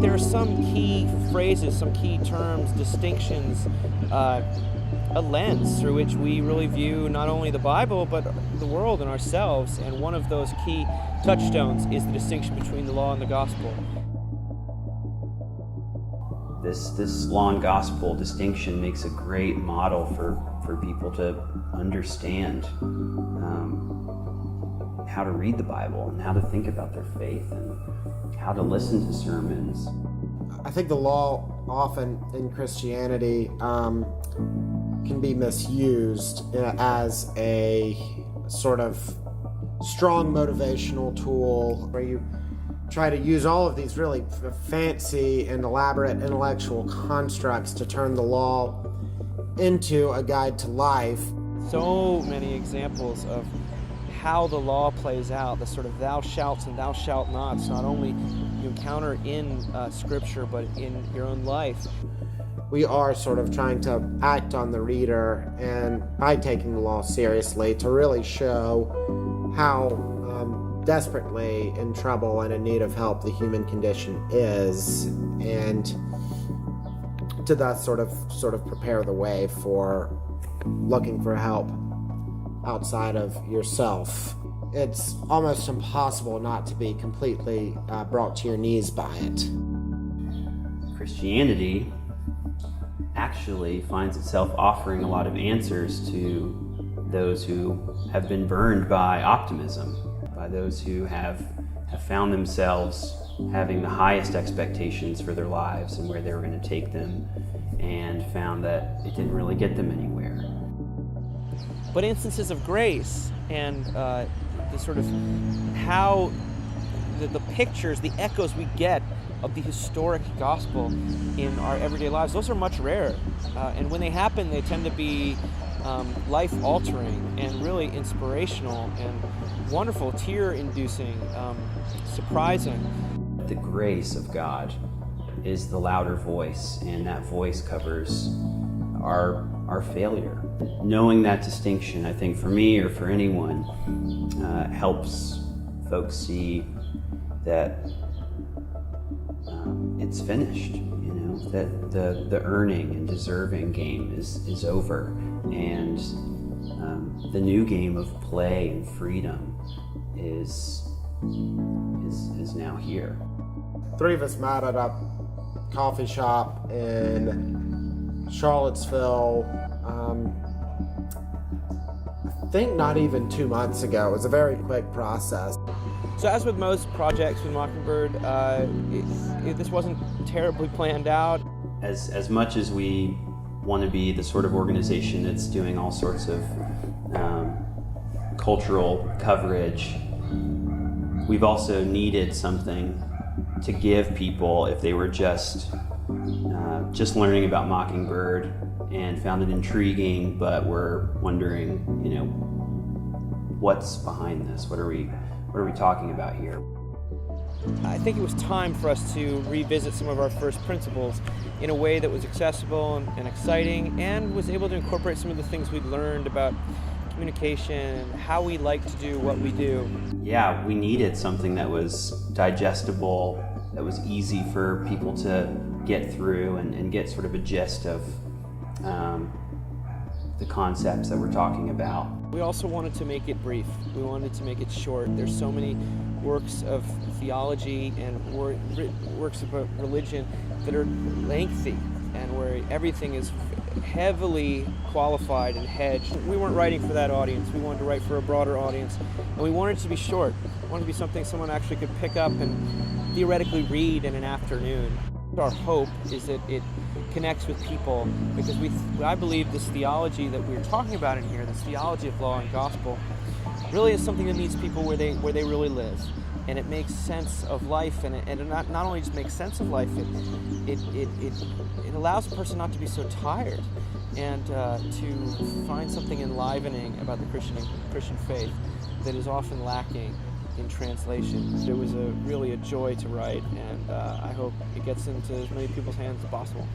There are some key phrases, some key terms, distinctions, a lens through which we really view not only the Bible, but the world and ourselves. And one of those key touchstones is the distinction between the law and the gospel. This law and gospel distinction makes a great model for people to understand how to read the Bible and how to think about their faith and how to listen to sermons. I think the law often in Christianity can be misused as a sort of strong motivational tool where you try to use all of these really fancy and elaborate intellectual constructs to turn the law into a guide to life. So many examples of how the law plays out, the sort of thou shalt and thou shalt nots, not only you encounter in Scripture, but in your own life. We are sort of trying to act on the reader, and by taking the law seriously, to really show how desperately in trouble and in need of help the human condition is, and to thus sort of prepare the way for looking for help outside of yourself. It's almost impossible not to be completely brought to your knees by it. Christianity actually finds itself offering a lot of answers to those who have been burned by optimism, by those who have found themselves having the highest expectations for their lives and where they were going to take them, and found that it didn't really get them anywhere. But instances of grace and the sort of how the pictures, the echoes we get of the historic gospel in our everyday lives, those are much rarer. And when they happen, they tend to be life-altering and really inspirational and wonderful, tear-inducing, surprising. The grace of God is the louder voice, and that voice covers our failure. Knowing that distinction, I think for me or for anyone, helps folks see that it's finished, that the earning and deserving game is over, and the new game of play and freedom is now here. Three of us met at a coffee shop in Charlottesville, I think not even 2 months ago. It was a very quick process. So as with most projects with Mockingbird, this wasn't terribly planned out. As much as we want to be the sort of organization that's doing all sorts of cultural coverage, we've also needed something to give people if they were just learning about Mockingbird and found it intriguing, but were wondering, what's behind this? What are we talking about here? I think it was time for us to revisit some of our first principles in a way that was accessible and exciting, and was able to incorporate some of the things we'd learned about communication, how we like to do what we do. Yeah, we needed something that was digestible, that was easy for people to get through and get sort of a gist of the concepts that we're talking about. We also wanted to make it brief. We wanted to make it short. There's so many works of theology and works about religion that are lengthy and where everything is heavily qualified and hedged. We weren't writing for that audience. We wanted to write for a broader audience, and we wanted it to be short. We wanted it to be something someone actually could pick up and theoretically read in an afternoon. Our hope is that it connects with people, because I believe this theology that we're talking about in here, this theology of law and gospel, really is something that meets people where they really live, and it makes sense of life, and it not only just makes sense of life, it allows a person not to be so tired, and to find something enlivening about the Christian faith that is often lacking in translation. It was really a joy to write, and I hope it gets into as many people's hands as possible.